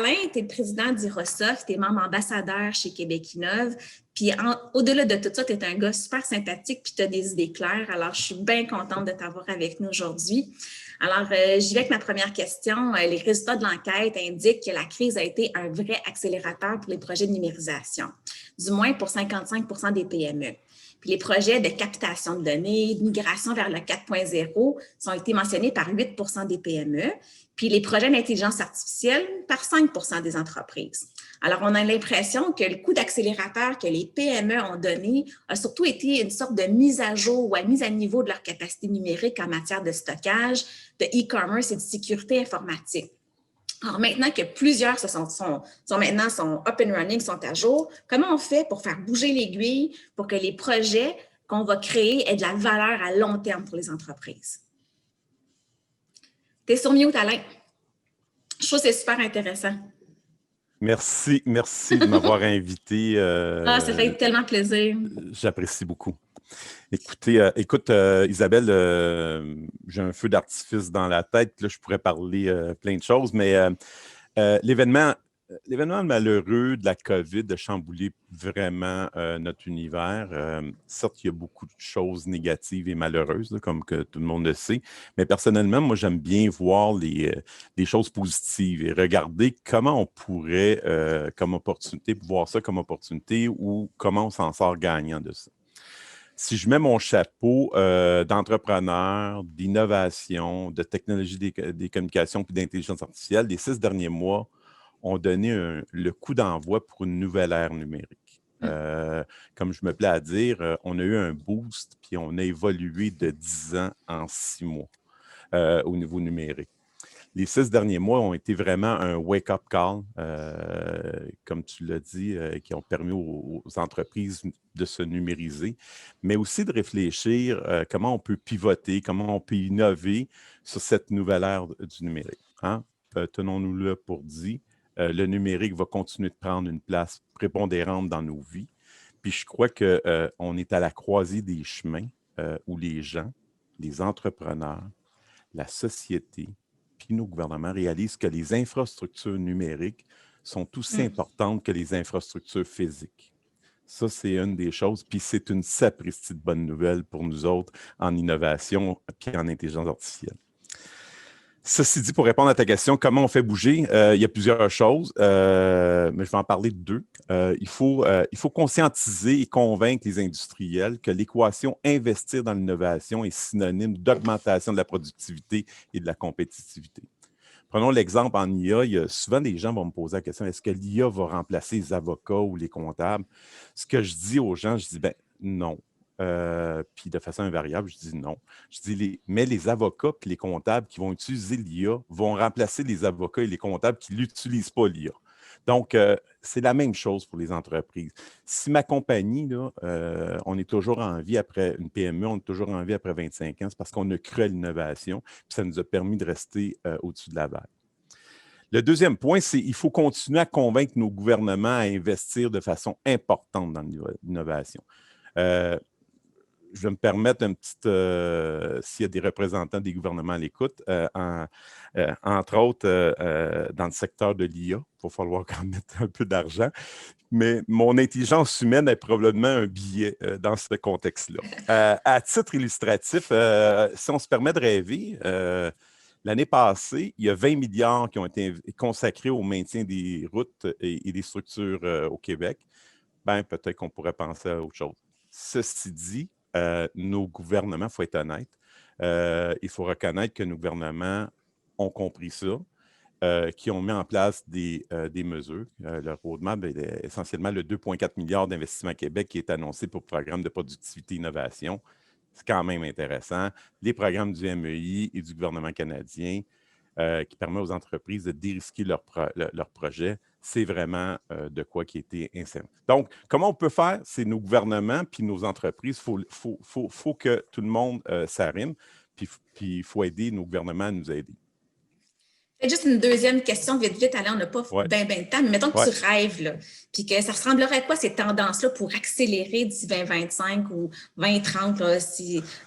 Alain, tu es le président d'Irosoft, tu es membre ambassadeur chez Québec Innove. Puis au-delà de tout ça, tu es un gars super sympathique puis tu as des idées claires. Alors, je suis bien contente de t'avoir avec nous aujourd'hui. Alors, j'y vais avec ma première question. Les résultats de l'enquête indiquent que la crise a été un vrai accélérateur pour les projets de numérisation, du moins pour 55% des PME. Puis les projets de captation de données, de migration vers le 4.0 ont été mentionnés par 8% des PME, puis les projets d'intelligence artificielle par 5% des entreprises. Alors, on a l'impression que le coup d'accélérateur que les PME ont donné a surtout été une sorte de mise à jour ou à mise à niveau de leur capacité numérique en matière de stockage, de e-commerce et de sécurité informatique. Alors, maintenant que plusieurs sont up and running, sont à jour, comment on fait pour faire bouger l'aiguille pour que les projets qu'on va créer aient de la valeur à long terme pour les entreprises? Tu es sur mute, Alain. Je trouve que c'est super intéressant. Merci de m'avoir invité. Ça fait tellement plaisir. J'apprécie beaucoup. Écoute, Isabelle, j'ai un feu d'artifice dans la tête. Là, je pourrais parler plein de choses, mais l'événement malheureux de la COVID a chamboulé vraiment notre univers. Certes, il y a beaucoup de choses négatives et malheureuses, là, comme que tout le monde le sait, mais personnellement, moi, j'aime bien voir les choses positives et regarder comment on pourrait, comme opportunité, voir ça comme opportunité ou comment on s'en sort gagnant de ça. Si je mets mon chapeau d'entrepreneur, d'innovation, de technologie des communications et d'intelligence artificielle, les 6 derniers mois ont donné le coup d'envoi pour une nouvelle ère numérique. Comme je me plais à dire, on a eu un boost puis on a évolué de 10 ans en 6 mois au niveau numérique. Les 6 derniers mois ont été vraiment un wake-up call, comme tu l'as dit, qui ont permis aux entreprises de se numériser, mais aussi de réfléchir comment on peut pivoter, comment on peut innover sur cette nouvelle ère du numérique. Hein? Tenons-nous là pour dit, le numérique va continuer de prendre une place prépondérante dans nos vies. Puis je crois qu'on est à la croisée des chemins où les gens, les entrepreneurs, la société, puis nos gouvernements réalisent que les infrastructures numériques sont aussi importantes que les infrastructures physiques. Ça, c'est une des choses. Puis c'est une sapristi de bonne nouvelle pour nous autres en innovation puis en intelligence artificielle. Ceci dit, pour répondre à ta question, comment on fait bouger? Il y a plusieurs choses, mais je vais en parler de 2. Il faut conscientiser et convaincre les industriels que l'équation investir dans l'innovation est synonyme d'augmentation de la productivité et de la compétitivité. Prenons l'exemple en IA. Il y a souvent des gens vont me poser la question, est-ce que l'IA va remplacer les avocats ou les comptables? Ce que je dis aux gens, je dis, non. Puis de façon invariable, je dis non. Je dis, mais les avocats et les comptables qui vont utiliser l'IA vont remplacer les avocats et les comptables qui ne l'utilisent pas l'IA. Donc, c'est la même chose pour les entreprises. Si ma compagnie, là, on est toujours en vie après une PME, on est toujours en vie après 25 ans, c'est parce qu'on a cru à l'innovation, puis ça nous a permis de rester au-dessus de la vague. Le deuxième point, c'est qu'il faut continuer à convaincre nos gouvernements à investir de façon importante dans l'innovation. Je vais me permettre une petite, s'il y a des représentants des gouvernements à l'écoute, entre autres dans le secteur de l'IA, il va falloir quand même mettre un peu d'argent, mais mon intelligence humaine est probablement un billet dans ce contexte-là. À titre illustratif, si on se permet de rêver, l'année passée, il y a 20 milliards qui ont été consacrés au maintien des routes et des structures au Québec. Peut-être qu'on pourrait penser à autre chose. Ceci dit, nos gouvernements, il faut être honnête, il faut reconnaître que nos gouvernements ont compris ça, qui ont mis en place des mesures. Le roadmap est essentiellement le 2,4 milliards d'investissements à Québec qui est annoncé pour le programme de productivité et innovation. C'est quand même intéressant. Les programmes du MEI et du gouvernement canadien qui permettent aux entreprises de dérisquer leurs projets. C'est vraiment de quoi qui a été inséré. Donc, comment on peut faire? C'est nos gouvernements puis nos entreprises. Il faut que tout le monde s'arrime, puis il faut aider nos gouvernements à nous aider. Juste une deuxième question, vite, Alain, on n'a pas bien de temps, mais mettons que tu rêves, là, puis que ça ressemblerait à quoi ces tendances-là pour accélérer d'ici 2025 ou 2030? Là,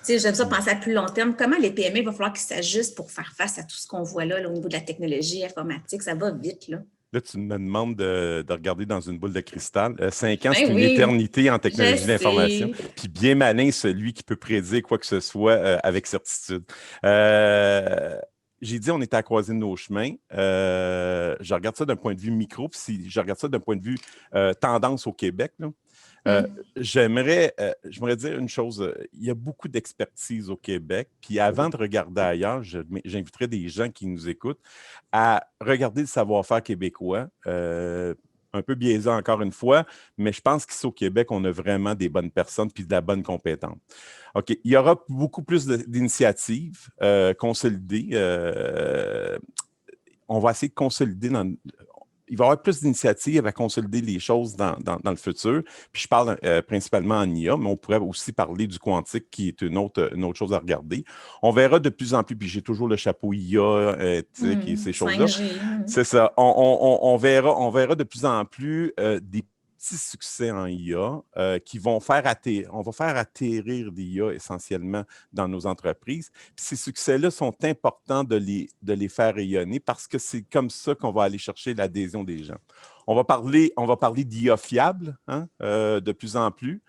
j'aime ça penser à plus long terme. Comment les PME, il va falloir qu'ils s'ajustent pour faire face à tout ce qu'on voit là, au niveau de la technologie informatique? Ça va vite, là. Là, tu me demandes de regarder dans une boule de cristal. 5 ans, c'est Ben une oui, éternité en je technologie de l'information. sais. Puis bien malin, celui qui peut prédire quoi que ce soit avec certitude. Euh, j'ai dit on était à croiser nos chemins. Je regarde ça d'un point de vue micro, puis si je regarde ça d'un point de vue tendance au Québec, là, Mm. j'aimerais dire une chose. Il y a beaucoup d'expertise au Québec. Puis avant de regarder ailleurs, j'inviterais des gens qui nous écoutent à regarder le savoir-faire québécois. Un peu biaisé encore une fois, mais je pense qu'ici au Québec, on a vraiment des bonnes personnes puis de la bonne compétence. OK. Il y aura beaucoup plus d'initiatives consolidées. On va essayer de consolider il va y avoir plus d'initiatives à consolider les choses dans le futur. Puis je parle principalement en IA, mais on pourrait aussi parler du quantique, qui est une autre chose à regarder. On verra de plus en plus, puis j'ai toujours le chapeau IA, éthique et ces choses-là. 5G. C'est ça. On verra de plus en plus des petits succès en IA qui vont faire atterrir. On va faire atterrir des IA essentiellement dans nos entreprises. Puis ces succès-là sont importants de les faire rayonner parce que c'est comme ça qu'on va aller chercher l'adhésion des gens. On va parler d'IA fiable hein, de plus en plus.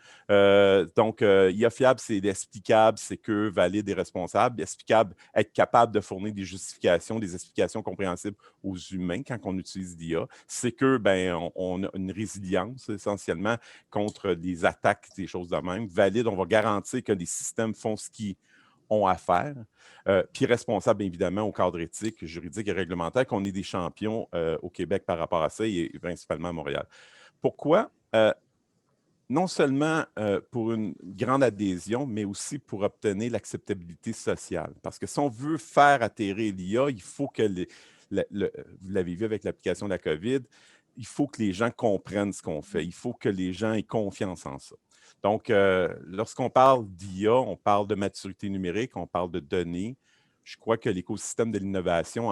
Donc, IA fiable, c'est explicable, sécure, valide et responsable. Explicable, être capable de fournir des justifications, des explications compréhensibles aux humains quand on utilise l'IA. Sécure, ben, on a une résilience essentiellement contre des attaques, des choses de même. Valide, on va garantir que les systèmes font ce qu'ils ont à faire. Puis responsable, évidemment, au cadre éthique, juridique et réglementaire, qu'on est des champions au Québec par rapport à ça et principalement à Montréal. Pourquoi? Non seulement pour une grande adhésion, mais aussi pour obtenir l'acceptabilité sociale. Parce que si on veut faire atterrir l'IA, il faut que, vous l'avez vu avec l'application de la COVID, il faut que les gens comprennent ce qu'on fait. Il faut que les gens aient confiance en ça. Donc, lorsqu'on parle d'IA, on parle de maturité numérique, on parle de données. Je crois que l'écosystème de l'innovation,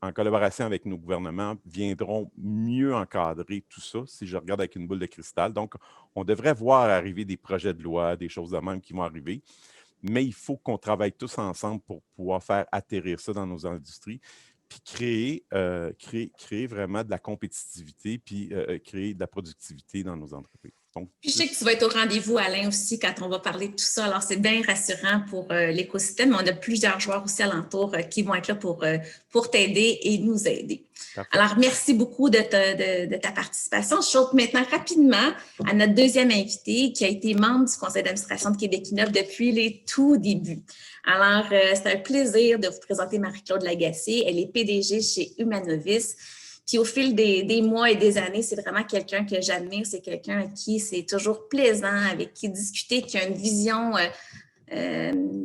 en collaboration avec nos gouvernements, viendront mieux encadrer tout ça, si je regarde avec une boule de cristal. Donc, on devrait voir arriver des projets de loi, des choses de même qui vont arriver, mais il faut qu'on travaille tous ensemble pour pouvoir faire atterrir ça dans nos industries, puis créer vraiment de la compétitivité, puis créer de la productivité dans nos entreprises. Donc, Puis je sais que tu vas être au rendez-vous, Alain, aussi, quand on va parler de tout ça. Alors, c'est bien rassurant pour l'écosystème. On a plusieurs joueurs aussi alentour qui vont être là pour t'aider et nous aider. parfait. Alors, merci beaucoup de ta participation. Je saute maintenant rapidement à notre deuxième invité qui a été membre du conseil d'administration de Québec Innov depuis les tout débuts. Alors, c'est un plaisir de vous présenter Marie-Claude Lagacé. Elle est PDG chez Humanovis. Puis au fil des mois et des années, c'est vraiment quelqu'un que j'admire. C'est quelqu'un à qui c'est toujours plaisant, avec qui discuter, qui a une vision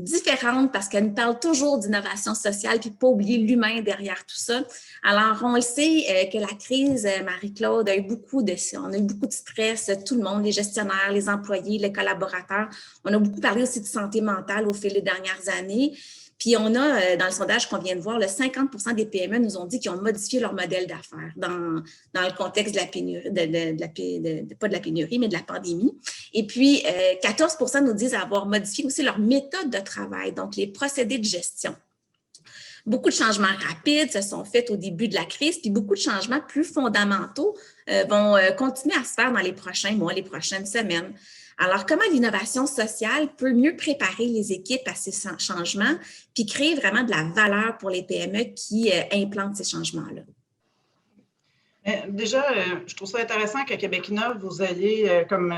différente parce qu'elle nous parle toujours d'innovation sociale, puis pas oublier l'humain derrière tout ça. Alors, on le sait que la crise, Marie-Claude, on a eu beaucoup de stress, tout le monde, les gestionnaires, les employés, les collaborateurs. On a beaucoup parlé aussi de santé mentale au fil des dernières années. Puis on a, dans le sondage qu'on vient de voir, le 50% des PME nous ont dit qu'ils ont modifié leur modèle d'affaires dans le contexte de la pénurie, pas de la pénurie, mais de la pandémie. Et puis, 14% nous disent avoir modifié aussi leur méthode de travail, donc les procédés de gestion. Beaucoup de changements rapides se sont faits au début de la crise, puis beaucoup de changements plus fondamentaux vont continuer à se faire dans les prochains mois, les prochaines semaines. Alors, comment l'innovation sociale peut mieux préparer les équipes à ces changements, puis créer vraiment de la valeur pour les PME qui implantent ces changements-là? Déjà, je trouve ça intéressant qu'à Québec Innov, vous ayez comme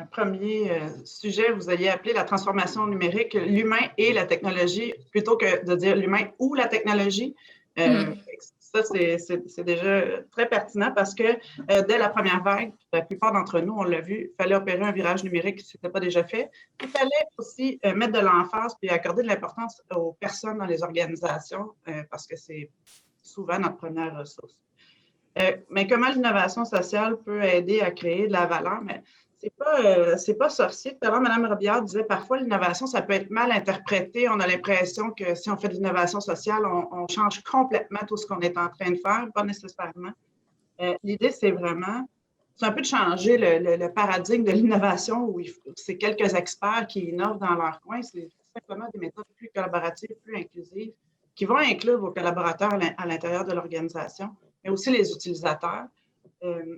premier sujet, vous ayez appelé la transformation numérique l'humain et la technologie, plutôt que de dire l'humain ou la technologie. Ça, c'est déjà très pertinent parce que dès la première vague, la plupart d'entre nous, on l'a vu, il fallait opérer un virage numérique si ce n'était pas déjà fait. Il fallait aussi mettre de l'emphase puis accorder de l'importance aux personnes dans les organisations parce que c'est souvent notre première ressource. Mais comment l'innovation sociale peut aider à créer de la valeur? Mais c'est pas sorcier. Tout à l'heure, Mme Robillard disait parfois l'innovation, ça peut être mal interprété. On a l'impression que si on fait de l'innovation sociale, on change complètement tout ce qu'on est en train de faire, pas nécessairement. L'idée, c'est un peu de changer le paradigme de l'innovation où c'est quelques experts qui innovent dans leur coin. C'est simplement des méthodes plus collaboratives, plus inclusives, qui vont inclure vos collaborateurs à l'intérieur de l'organisation. mais aussi les utilisateurs.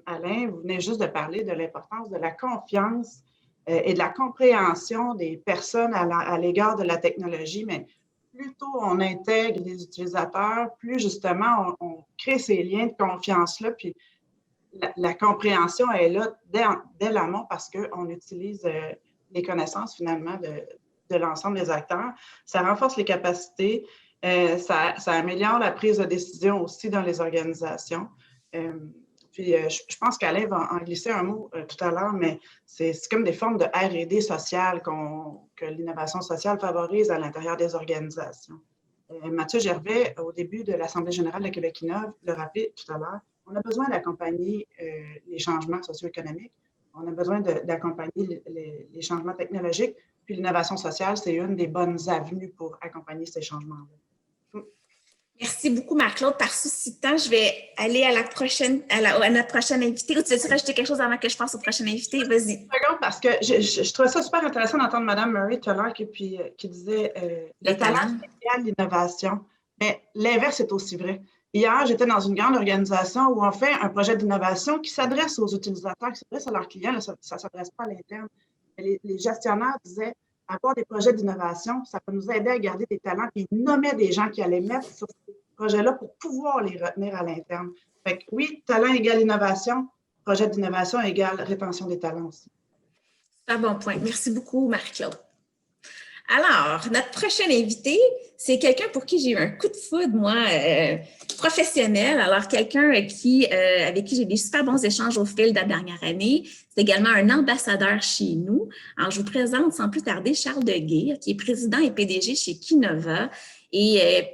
Alain, vous venez juste de parler de l'importance de la confiance et de la compréhension des personnes à l'égard de la technologie, mais plus tôt on intègre les utilisateurs, plus justement on crée ces liens de confiance-là, puis la compréhension est là dès l'amont parce qu'on utilise les connaissances finalement de l'ensemble des acteurs. Ça renforce les capacités, ça améliore la prise de décision aussi dans les organisations. Puis je pense qu'Alain va en glisser un mot tout à l'heure, mais c'est comme des formes de R&D sociale que l'innovation sociale favorise à l'intérieur des organisations. Mathieu Gervais, au début de l'Assemblée générale de Québec Innove, le rappelait tout à l'heure, on a besoin d'accompagner les changements socio-économiques, on a besoin d'accompagner les changements technologiques, puis l'innovation sociale, c'est une des bonnes avenues pour accompagner ces changements-là. Merci beaucoup, Marc-Claude. Par souci de temps, je vais aller à notre prochaine invitée. Ou tu veux rajouter quelque chose avant que je passe au prochain invité? Vas-y. Parce que je trouvais ça super intéressant d'entendre Mme Murray tout à l'heure qui disait le talent égale l'innovation. Mais l'inverse est aussi vrai. Hier, j'étais dans une grande organisation où on fait un projet d'innovation qui s'adresse aux utilisateurs, qui s'adresse à leurs clients. Là, ça ne s'adresse pas à l'interne. Les gestionnaires disaient avoir des projets d'innovation, ça peut nous aider à garder des talents. Puis ils nommaient des gens qui allaient mettre sur ces projets-là pour pouvoir les retenir à l'interne. Fait que oui, talent égale innovation, projet d'innovation égale rétention des talents aussi. C'est un bon point. Merci beaucoup, Marc-Claude. Alors, notre prochain invité, c'est quelqu'un pour qui j'ai eu un coup de foudre, moi, professionnel. Alors, quelqu'un avec qui j'ai des super bons échanges au fil de la dernière année. C'est également un ambassadeur chez nous. Alors, je vous présente sans plus tarder Charles Deguay, qui est président et PDG chez Kinova. Et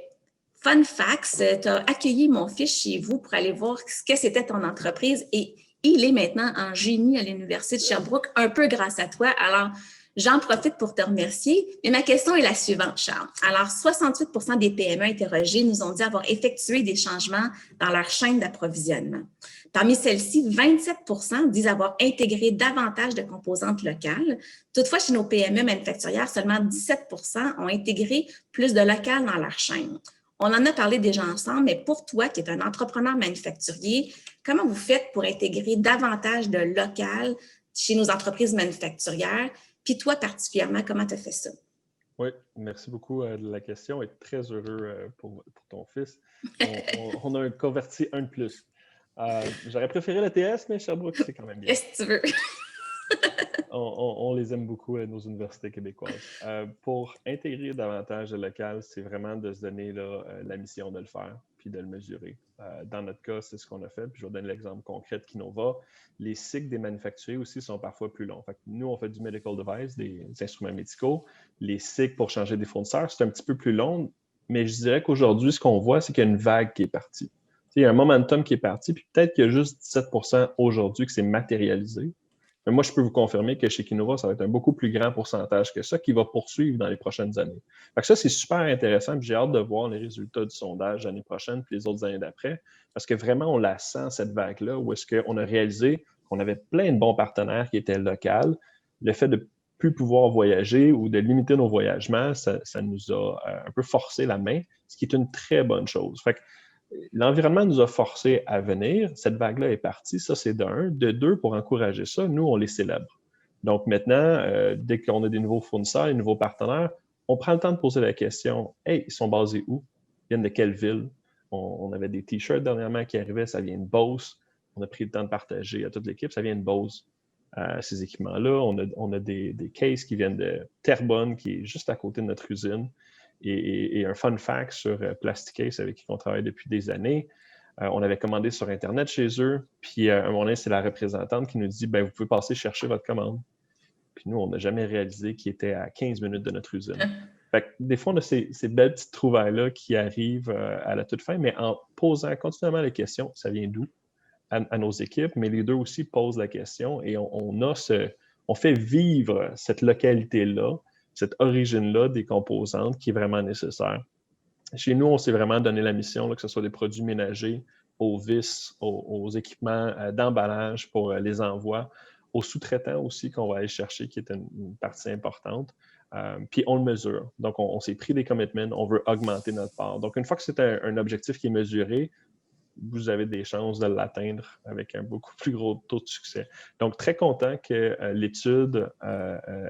fun fact, tu as accueilli mon fils chez vous pour aller voir ce que c'était ton entreprise et il est maintenant en génie à l'Université de Sherbrooke, un peu grâce à toi. Alors, j'en profite pour te remercier. Mais ma question est la suivante, Charles. Alors, 68% des PME interrogées nous ont dit avoir effectué des changements dans leur chaîne d'approvisionnement. Parmi celles-ci, 27% disent avoir intégré davantage de composantes locales. Toutefois, chez nos PME manufacturières, seulement 17% ont intégré plus de local dans leur chaîne. On en a parlé déjà ensemble, mais pour toi, qui es un entrepreneur manufacturier, comment vous faites pour intégrer davantage de local chez nos entreprises manufacturières? Puis toi, particulièrement, comment tu as fait ça? Oui, merci beaucoup de la question et très heureux pour ton fils. On a converti un de plus. J'aurais préféré la TS, mais Sherbrooke, c'est quand même bien. Qu'est-ce que tu veux? On les aime beaucoup, nos universités québécoises. Pour intégrer davantage de local, c'est vraiment de se donner la mission de le faire puis de le mesurer. Dans notre cas, c'est ce qu'on a fait. Puis je vais donner l'exemple concret de Kinova. Les cycles des manufacturiers aussi sont parfois plus longs. Fait que nous, on fait du medical device, des instruments médicaux. Les cycles pour changer des fournisseurs, c'est un petit peu plus long. Mais je dirais qu'aujourd'hui, ce qu'on voit, c'est qu'il y a une vague qui est partie. Il y a un momentum qui est parti, puis peut-être qu'il y a juste 17% aujourd'hui que c'est matérialisé. Mais moi, je peux vous confirmer que chez Kinova, ça va être un beaucoup plus grand pourcentage que ça qui va poursuivre dans les prochaines années. Fait que ça, c'est super intéressant. J'ai hâte de voir les résultats du sondage l'année prochaine puis les autres années d'après parce que vraiment, on la sent, cette vague-là, où est-ce qu'on a réalisé qu'on avait plein de bons partenaires qui étaient locaux. Le fait de ne plus pouvoir voyager ou de limiter nos voyagements, ça nous a un peu forcé la main, ce qui est une très bonne chose. Fait que l'environnement nous a forcés à venir. Cette vague-là est partie. Ça, c'est d'un. De deux, pour encourager ça, nous, on les célèbre. Donc maintenant, dès qu'on a des nouveaux fournisseurs, des nouveaux partenaires, on prend le temps de poser la question, « Hey, ils sont basés où? Ils viennent de quelle ville? » On avait des T-shirts dernièrement qui arrivaient, ça vient de Beauce. On a pris le temps de partager à toute l'équipe, ça vient de Beauce. Ces équipements-là, on a des cases qui viennent de Terrebonne, qui est juste à côté de notre usine. Et un fun fact sur Plasticase, avec qui on travaille depuis des années. On avait commandé sur Internet chez eux, puis à un moment donné, c'est la représentante qui nous dit « Vous pouvez passer chercher votre commande. » Puis nous, on n'a jamais réalisé qu'il était à 15 minutes de notre usine. Fait que des fois, on a ces belles petites trouvailles-là qui arrivent à la toute fin, mais en posant continuellement les questions, ça vient d'où à nos équipes, mais les deux aussi posent la question et on fait vivre cette localité-là, cette origine-là des composantes qui est vraiment nécessaire. Chez nous, on s'est vraiment donné la mission, là, que ce soit des produits ménagers, aux vis, aux équipements d'emballage pour les envois, aux sous-traitants aussi qu'on va aller chercher, qui est une partie importante. Puis on le mesure. Donc, on s'est pris des commitments, on veut augmenter notre part. Donc, une fois que c'est un objectif qui est mesuré, vous avez des chances de l'atteindre avec un beaucoup plus gros taux de succès. Donc, très content que l'étude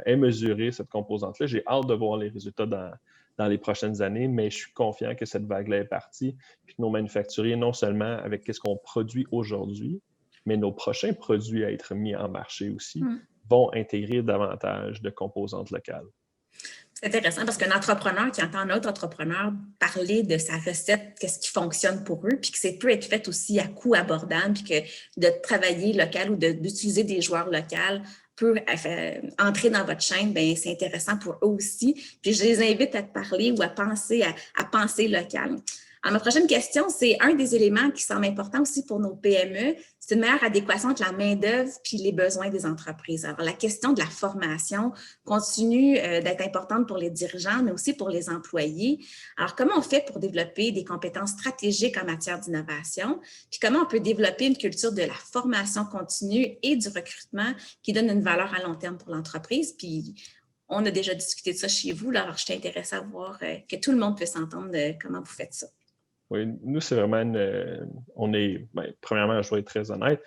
ait mesuré cette composante-là. J'ai hâte de voir les résultats dans les prochaines années, mais je suis confiant que cette vague-là est partie, puis que nos manufacturiers, non seulement avec ce qu'on produit aujourd'hui, mais nos prochains produits à être mis en marché aussi, vont intégrer davantage de composantes locales. C'est intéressant parce qu'un entrepreneur qui entend un autre entrepreneur parler de sa recette, qu'est-ce qui fonctionne pour eux, puis que c'est peut être fait aussi à coût abordable, puis que de travailler local ou d'utiliser des joueurs locaux peut entrer dans votre chaîne, bien, c'est intéressant pour eux aussi. Puis je les invite à te parler ou à penser local. Alors, ma prochaine question, c'est un des éléments qui semble important aussi pour nos PME, c'est une meilleure adéquation entre la main-d'œuvre puis les besoins des entreprises. Alors, la question de la formation continue d'être importante pour les dirigeants, mais aussi pour les employés. Alors, comment on fait pour développer des compétences stratégiques en matière d'innovation? Puis comment on peut développer une culture de la formation continue et du recrutement qui donne une valeur à long terme pour l'entreprise? Puis, on a déjà discuté de ça chez vous, là, alors je suis intéressée à voir que tout le monde puisse entendre comment vous faites ça. Oui, nous, c'est vraiment premièrement, je dois être très honnête,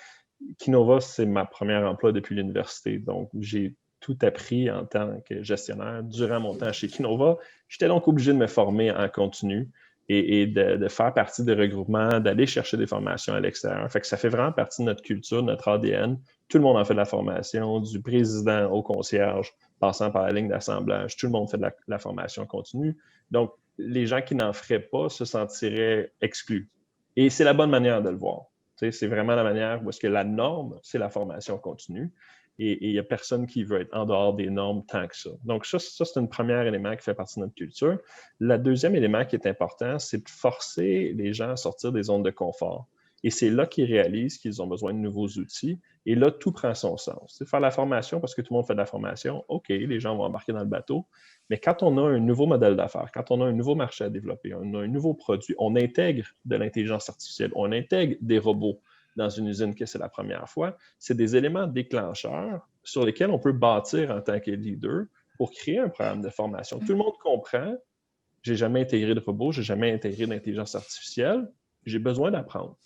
Kinova, c'est ma première emploi depuis l'université. Donc, j'ai tout appris en tant que gestionnaire durant mon temps chez Kinova. J'étais donc obligé de me former en continu et de faire partie des regroupements, d'aller chercher des formations à l'extérieur. Fait que ça fait vraiment partie de notre culture, de notre ADN. Tout le monde en fait de la formation, du président au concierge, passant par la ligne d'assemblage. Tout le monde fait de la formation continue. Donc, les gens qui n'en feraient pas se sentiraient exclus. Et c'est la bonne manière de le voir. C'est vraiment la manière où est-ce que la norme, c'est la formation continue. Et il n'y a personne qui veut être en dehors des normes tant que ça. Donc, ça c'est un premier élément qui fait partie de notre culture. Le deuxième élément qui est important, c'est de forcer les gens à sortir des zones de confort. Et c'est là qu'ils réalisent qu'ils ont besoin de nouveaux outils. Et là, tout prend son sens. C'est faire la formation parce que tout le monde fait de la formation. OK, les gens vont embarquer dans le bateau. Mais quand on a un nouveau modèle d'affaires, quand on a un nouveau marché à développer, on a un nouveau produit, on intègre de l'intelligence artificielle, on intègre des robots dans une usine que c'est la première fois, c'est des éléments déclencheurs sur lesquels on peut bâtir en tant que leader pour créer un programme de formation. Tout le monde comprend, j'ai jamais intégré de robot, j'ai jamais intégré d'intelligence artificielle, j'ai besoin d'apprendre.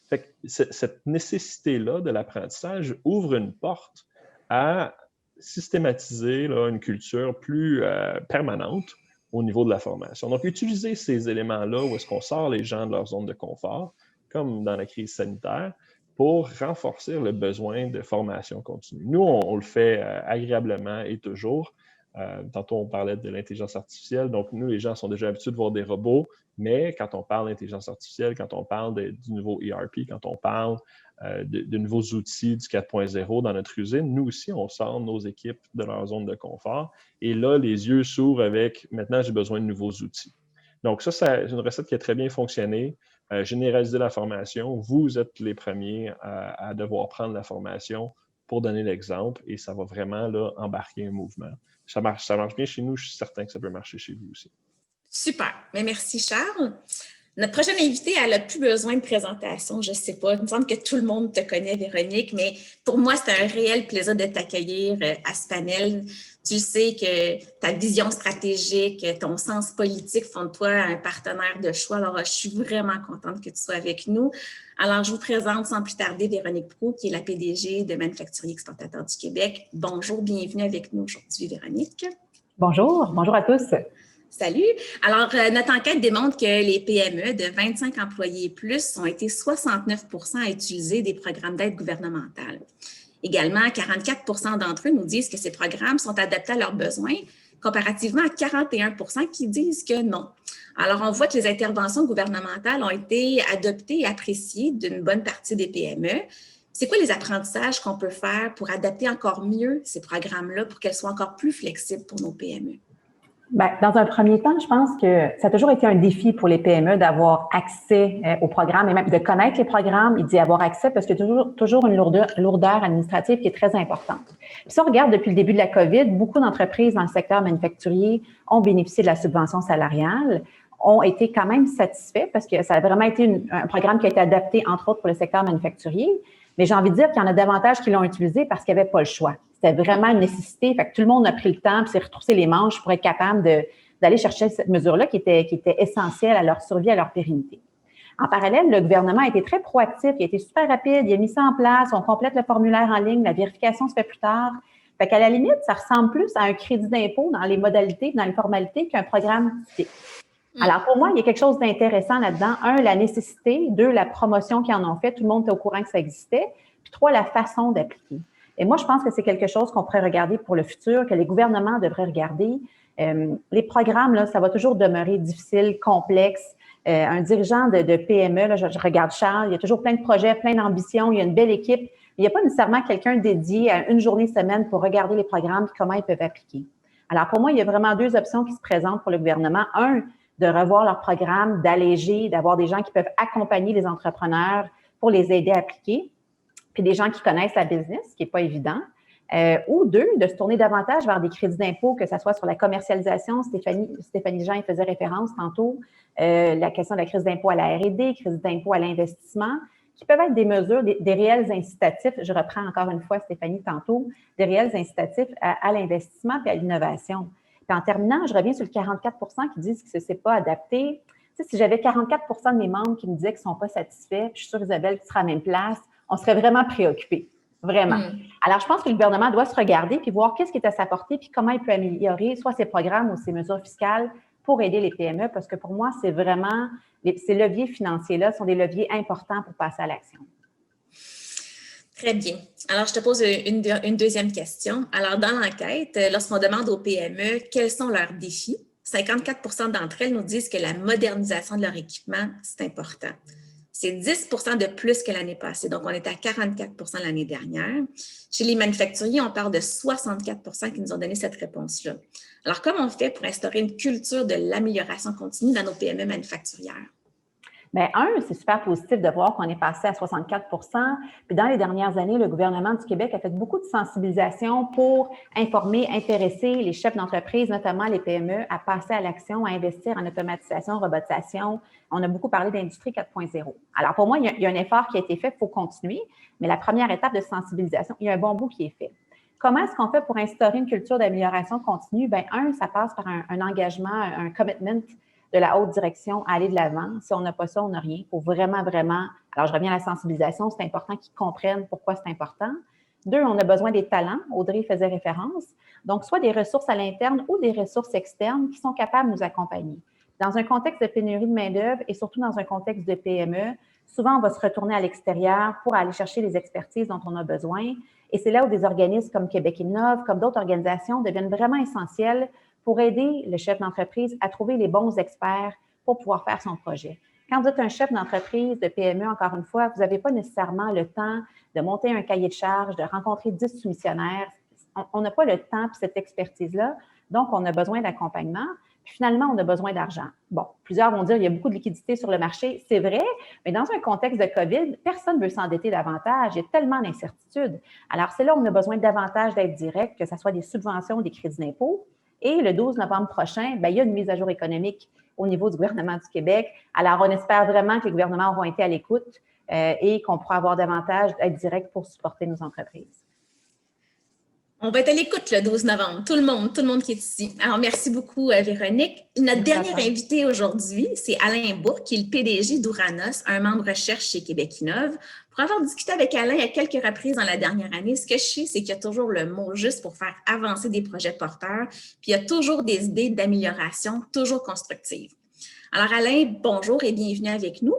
Fait que cette nécessité-là de l'apprentissage ouvre une porte à systématiser une culture plus permanente au niveau de la formation. Donc, utiliser ces éléments-là où est-ce qu'on sort les gens de leur zone de confort, comme dans la crise sanitaire, pour renforcer le besoin de formation continue. Nous, on le fait agréablement et toujours. Tantôt, on parlait de l'intelligence artificielle. Donc, nous, les gens sont déjà habitués de voir des robots, mais quand on parle d'intelligence artificielle, quand on parle du nouveau ERP, quand on parle de nouveaux outils du 4.0 dans notre usine, nous aussi, on sort nos équipes de leur zone de confort. Et là, les yeux s'ouvrent avec « maintenant, j'ai besoin de nouveaux outils ». Donc, ça, c'est une recette qui a très bien fonctionné. Généraliser la formation, vous êtes les premiers à devoir prendre la formation pour donner l'exemple et ça va vraiment là, embarquer un mouvement. Ça marche bien chez nous, je suis certain que ça peut marcher chez vous aussi. Super. Mais merci, Charles. Notre prochaine invitée, elle n'a plus besoin de présentation, je ne sais pas. Il me semble que tout le monde te connaît, Véronique, mais pour moi, c'est un réel plaisir de t'accueillir à ce panel. Tu sais que ta vision stratégique, ton sens politique font de toi un partenaire de choix. Alors, je suis vraiment contente que tu sois avec nous. Alors, je vous présente sans plus tarder Véronique Proulx, qui est la PDG de Manufacturiers Exportateurs du Québec. Bonjour, bienvenue avec nous aujourd'hui, Véronique. Bonjour à tous. Salut. Alors, notre enquête démontre que les PME de 25 employés et plus ont été 69 % à utiliser des programmes d'aide gouvernementale. Également, 44 % d'entre eux nous disent que ces programmes sont adaptés à leurs besoins, comparativement à 41 % qui disent que non. Alors, on voit que les interventions gouvernementales ont été adoptées et appréciées d'une bonne partie des PME. C'est quoi les apprentissages qu'on peut faire pour adapter encore mieux ces programmes-là pour qu'elles soient encore plus flexibles pour nos PME? Bien, dans un premier temps, je pense que ça a toujours été un défi pour les PME d'avoir accès aux programmes et même de connaître les programmes et d'y avoir accès parce qu'il y a toujours une lourdeur administrative qui est très importante. Puis si on regarde depuis le début de la COVID, beaucoup d'entreprises dans le secteur manufacturier ont bénéficié de la subvention salariale, ont été quand même satisfaits parce que ça a vraiment été un programme qui a été adapté, entre autres, pour le secteur manufacturier. Mais j'ai envie de dire qu'il y en a davantage qui l'ont utilisé parce qu'il n'y avait pas le choix. C'était vraiment une nécessité. Fait que tout le monde a pris le temps et s'est retroussé les manches pour être capable d'aller chercher cette mesure-là qui était essentielle à leur survie, à leur pérennité. En parallèle, le gouvernement a été très proactif, il a été super rapide, il a mis ça en place, on complète le formulaire en ligne, la vérification se fait plus tard. Fait qu'à la limite, ça ressemble plus à un crédit d'impôt dans les modalités, dans les formalités qu'un programme typique. Alors, pour moi, il y a quelque chose d'intéressant là-dedans. Un, la nécessité. Deux, la promotion qu'ils en ont fait. Tout le monde était au courant que ça existait. Puis trois, la façon d'appliquer. Et moi, je pense que c'est quelque chose qu'on pourrait regarder pour le futur, que les gouvernements devraient regarder. Les programmes, là, ça va toujours demeurer difficile, complexe. Un dirigeant de PME, là, je regarde Charles, il y a toujours plein de projets, plein d'ambitions, il y a une belle équipe. Mais il n'y a pas nécessairement quelqu'un dédié à une journée semaine pour regarder les programmes et comment ils peuvent appliquer. Alors, pour moi, il y a vraiment deux options qui se présentent pour le gouvernement. Un, de revoir leur programme, d'alléger, d'avoir des gens qui peuvent accompagner les entrepreneurs pour les aider à appliquer, puis des gens qui connaissent la business, ce qui n'est pas évident. Ou deux, de se tourner davantage vers des crédits d'impôt, que ce soit sur la commercialisation. Stéphanie Jean y faisait référence tantôt. La question de la crédit d'impôt à la R&D, crédit d'impôt à l'investissement, qui peuvent être des mesures, des réels incitatifs. Je reprends encore une fois Stéphanie tantôt, des réels incitatifs à l'investissement et à l'innovation. Puis en terminant, je reviens sur le 44 qui disent que ce n'est pas adapté. Tu sais, si j'avais 44 de mes membres qui me disaient qu'ils ne sont pas satisfaits, puis je suis sûre, Isabelle, qui sera à la même place, on serait vraiment préoccupés. Vraiment. Alors, je pense que le gouvernement doit se regarder puis voir qu'est-ce qui est à sa portée puis comment il peut améliorer soit ses programmes ou ses mesures fiscales pour aider les PME, parce que pour moi, c'est vraiment, ces leviers financiers-là sont des leviers importants pour passer à l'action. Très bien. Alors, je te pose une deuxième question. Alors, dans l'enquête, lorsqu'on demande aux PME quels sont leurs défis, 54 d'entre elles nous disent que la modernisation de leur équipement, c'est important. C'est 10 de plus que l'année passée. Donc, on est à 44 l'année dernière. Chez les manufacturiers, on parle de 64 qui nous ont donné cette réponse-là. Alors, comment on fait pour instaurer une culture de l'amélioration continue dans nos PME manufacturières? Bien, c'est super positif de voir qu'on est passé à 64 Puis dans les dernières années, le gouvernement du Québec a fait beaucoup de sensibilisation pour informer, intéresser les chefs d'entreprise, notamment les PME, à passer à l'action, à investir en automatisation, robotisation. On a beaucoup parlé d'industrie 4.0. Alors, pour moi, il y a un effort qui a été fait, il faut continuer, mais la première étape de sensibilisation, il y a un bon bout qui est fait. Comment est-ce qu'on fait pour instaurer une culture d'amélioration continue? Bien, ça passe par un engagement, un commitment de la haute direction à aller de l'avant. Si on n'a pas ça, on n'a rien. Il faut vraiment, alors je reviens à la sensibilisation, c'est important qu'ils comprennent pourquoi c'est important. Deux, on a besoin des talents. Audrey faisait référence. Donc, soit des ressources à l'interne ou des ressources externes qui sont capables de nous accompagner. Dans un contexte de pénurie de main-d'œuvre et surtout dans un contexte de PME, souvent, on va se retourner à l'extérieur pour aller chercher les expertises dont on a besoin. Et c'est là où des organismes comme Québec Innove, comme d'autres organisations, deviennent vraiment essentiels pour aider le chef d'entreprise à trouver les bons experts pour pouvoir faire son projet. Quand vous êtes un chef d'entreprise, de PME, encore une fois, vous n'avez pas nécessairement le temps de monter un cahier de charges, de rencontrer 10 soumissionnaires. On n'a pas le temps pour cette expertise-là, donc on a besoin d'accompagnement. Puis finalement, on a besoin d'argent. Bon, plusieurs vont dire qu'il y a beaucoup de liquidités sur le marché. C'est vrai, mais dans un contexte de COVID, personne ne veut s'endetter davantage. Il y a tellement d'incertitudes. Alors, c'est là où on a besoin davantage d'aide directe, que ce soit des subventions ou des crédits d'impôt. Et le 12 novembre prochain, bien, il y a une mise à jour économique au niveau du gouvernement du Québec. Alors, on espère vraiment que les gouvernements auront été à l'écoute et qu'on pourra avoir davantage d'aide directe pour supporter nos entreprises. On va être à l'écoute le 12 novembre, tout le monde qui est ici. Alors, merci beaucoup, Véronique. Notre dernier invité aujourd'hui, c'est Alain Bourque, qui est le PDG d'Ouranos, un membre recherche chez Québec Innove. Pour avoir discuté avec Alain à quelques reprises dans la dernière année, ce que je sais, c'est qu'il y a toujours le mot juste pour faire avancer des projets porteurs, puis il y a toujours des idées d'amélioration, toujours constructives. Alors, Alain, bonjour et bienvenue avec nous.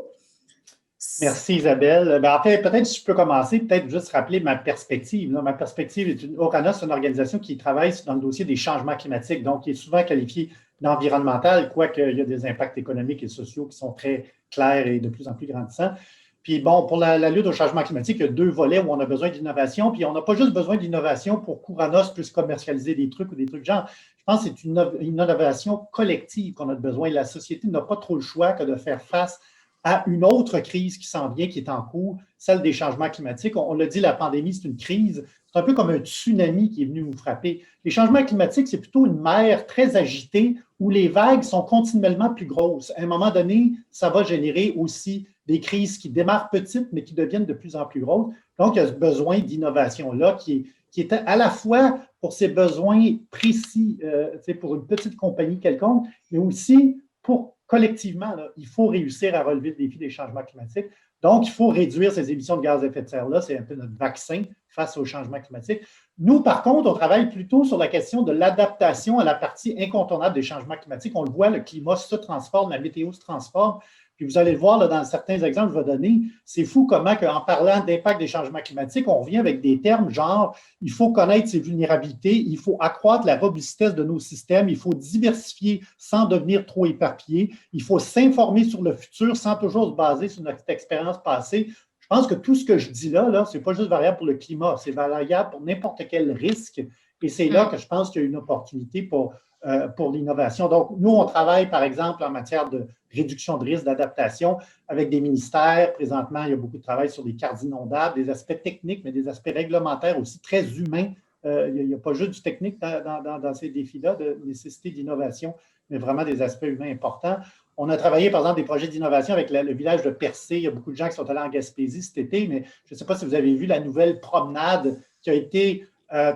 Merci Isabelle. En fait, peut-être si je peux commencer, peut-être juste rappeler ma perspective. Ma perspective est Ouranos, c'est une organisation qui travaille dans le dossier des changements climatiques, donc qui est souvent qualifiée d'environnemental, quoique il y a des impacts économiques et sociaux qui sont très clairs et de plus en plus grandissants. Puis bon, pour la lutte au changement climatique, il y a deux volets où on a besoin d'innovation, puis on n'a pas juste besoin d'innovation pour qu'Ouranos puisse commercialiser des trucs ou des trucs genre. Je pense que c'est une innovation collective qu'on a besoin. La société n'a pas trop le choix que de faire face à une autre crise qui s'en vient, qui est en cours, celle des changements climatiques. On l'a dit, la pandémie, c'est une crise. C'est un peu comme un tsunami qui est venu nous frapper. Les changements climatiques, c'est plutôt une mer très agitée où les vagues sont continuellement plus grosses. À un moment donné, ça va générer aussi des crises qui démarrent petites, mais qui deviennent de plus en plus grosses. Donc, il y a ce besoin d'innovation-là qui est à la fois pour ses besoins précis, pour une petite compagnie quelconque, mais aussi pour collectivement, là, il faut réussir à relever le défi des changements climatiques. Donc, il faut réduire ces émissions de gaz à effet de serre-là. C'est un peu notre vaccin face au changement climatique. Nous, par contre, on travaille plutôt sur la question de l'adaptation à la partie incontournable des changements climatiques. On le voit, le climat se transforme, la météo se transforme. Puis vous allez le voir là, dans certains exemples que je vais donner, c'est fou comment, en parlant d'impact des changements climatiques, on revient avec des termes genre il faut connaître ses vulnérabilités, il faut accroître la robustesse de nos systèmes, il faut diversifier sans devenir trop éparpillé, il faut s'informer sur le futur sans toujours se baser sur notre expérience passée. Je pense que tout ce que je dis là ce n'est pas juste variable pour le climat, c'est variable pour n'importe quel risque. Et c'est là que je pense qu'il y a une opportunité pour l'innovation. Donc, nous, on travaille, par exemple, en matière de réduction de risque, d'adaptation avec des ministères. Présentement, il y a beaucoup de travail sur des cartes inondables, des aspects techniques, mais des aspects réglementaires aussi très humains. Il n'y a pas juste du technique dans ces défis-là de nécessité d'innovation, mais vraiment des aspects humains importants. On a travaillé, par exemple, des projets d'innovation avec le village de Percé. Il y a beaucoup de gens qui sont allés en Gaspésie cet été, mais je ne sais pas si vous avez vu la nouvelle promenade qui a été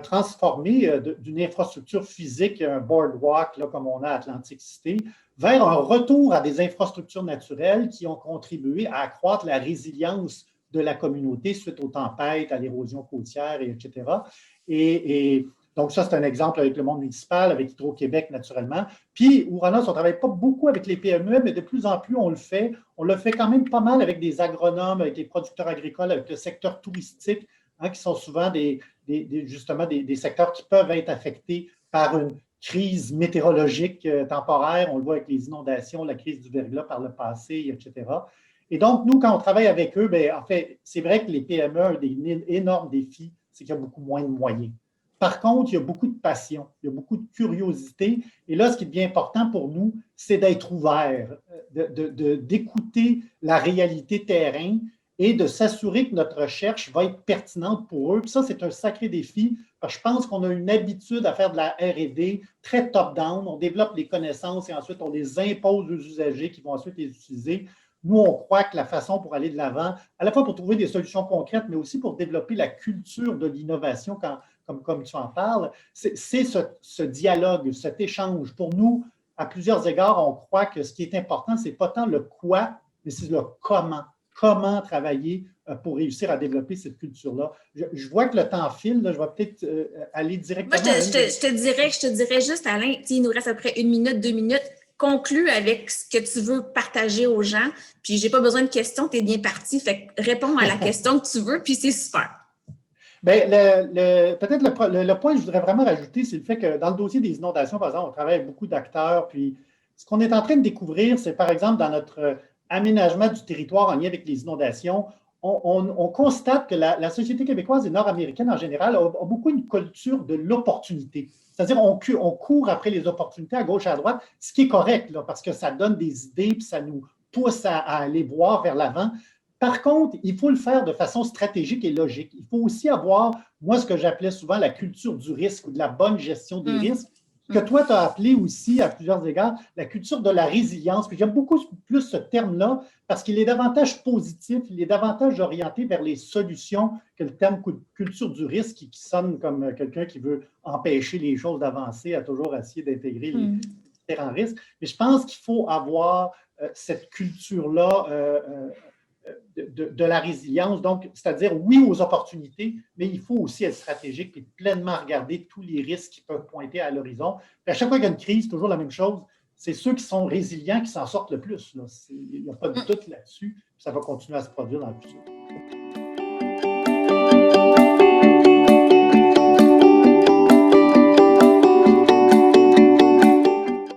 transformée d'une infrastructure physique, un boardwalk, là, comme on a à Atlantic City, vers un retour à des infrastructures naturelles qui ont contribué à accroître la résilience de la communauté suite aux tempêtes, à l'érosion côtière, etc. Et donc, ça, c'est un exemple avec le monde municipal, avec Hydro-Québec, naturellement. Puis, Ouranos, on ne travaille pas beaucoup avec les PME, mais de plus en plus, on le fait. On le fait quand même pas mal avec des agronomes, avec les producteurs agricoles, avec le secteur touristique, qui sont souvent justement des secteurs qui peuvent être affectés par une crise météorologique temporaire. On le voit avec les inondations, la crise du verglas par le passé, etc. Et donc, nous, quand on travaille avec eux, en fait, c'est vrai que les PME, un des énormes défis, c'est qu'il y a beaucoup moins de moyens. Par contre, il y a beaucoup de passion, il y a beaucoup de curiosité. Et là, ce qui devient important pour nous, c'est d'être ouvert, d'écouter la réalité terrain et de s'assurer que notre recherche va être pertinente pour eux. Puis ça, c'est un sacré défi, parce que je pense qu'on a une habitude à faire de la R&D très top-down. On développe les connaissances et ensuite on les impose aux usagers qui vont ensuite les utiliser. Nous, on croit que la façon pour aller de l'avant, à la fois pour trouver des solutions concrètes, mais aussi pour développer la culture de l'innovation, comme tu en parles, c'est ce dialogue, cet échange. Pour nous, à plusieurs égards, on croit que ce qui est important, ce n'est pas tant le quoi, mais c'est le comment. Comment travailler pour réussir à développer cette culture-là. Je vois que le temps file, là, je vais peut-être aller directement... Moi, je te dirais juste, Alain, il nous reste à peu près 1 minute, 2 minutes. Conclue avec ce que tu veux partager aux gens. Puis, je n'ai pas besoin de questions, tu es bien parti. Fait que réponds à la question que tu veux, puis c'est super. Bien, peut-être le point que je voudrais vraiment rajouter, c'est le fait que dans le dossier des inondations, par exemple, on travaille avec beaucoup d'acteurs. Puis, ce qu'on est en train de découvrir, c'est par exemple dans notre aménagement du territoire en lien avec les inondations, on constate que la société québécoise et nord-américaine en général a beaucoup une culture de l'opportunité. C'est-à-dire on court après les opportunités à gauche et à droite, ce qui est correct, là, parce que ça donne des idées puis ça nous pousse à aller voir vers l'avant. Par contre, il faut le faire de façon stratégique et logique. Il faut aussi avoir, moi, ce que j'appelais souvent la culture du risque ou de la bonne gestion des risques, que toi, tu as appelé aussi à plusieurs égards la culture de la résilience. Puis j'aime beaucoup plus ce terme-là parce qu'il est davantage positif, il est davantage orienté vers les solutions que le terme culture du risque qui sonne comme quelqu'un qui veut empêcher les choses d'avancer, à toujours essayer d'intégrer les différents risques. Mais je pense qu'il faut avoir cette culture-là de la résilience. Donc, c'est-à-dire oui aux opportunités, mais il faut aussi être stratégique et pleinement regarder tous les risques qui peuvent pointer à l'horizon. Puis à chaque fois qu'il y a une crise, c'est toujours la même chose. C'est ceux qui sont résilients qui s'en sortent le plus. Il n'y a pas de doute là-dessus. Ça va continuer à se produire dans le futur.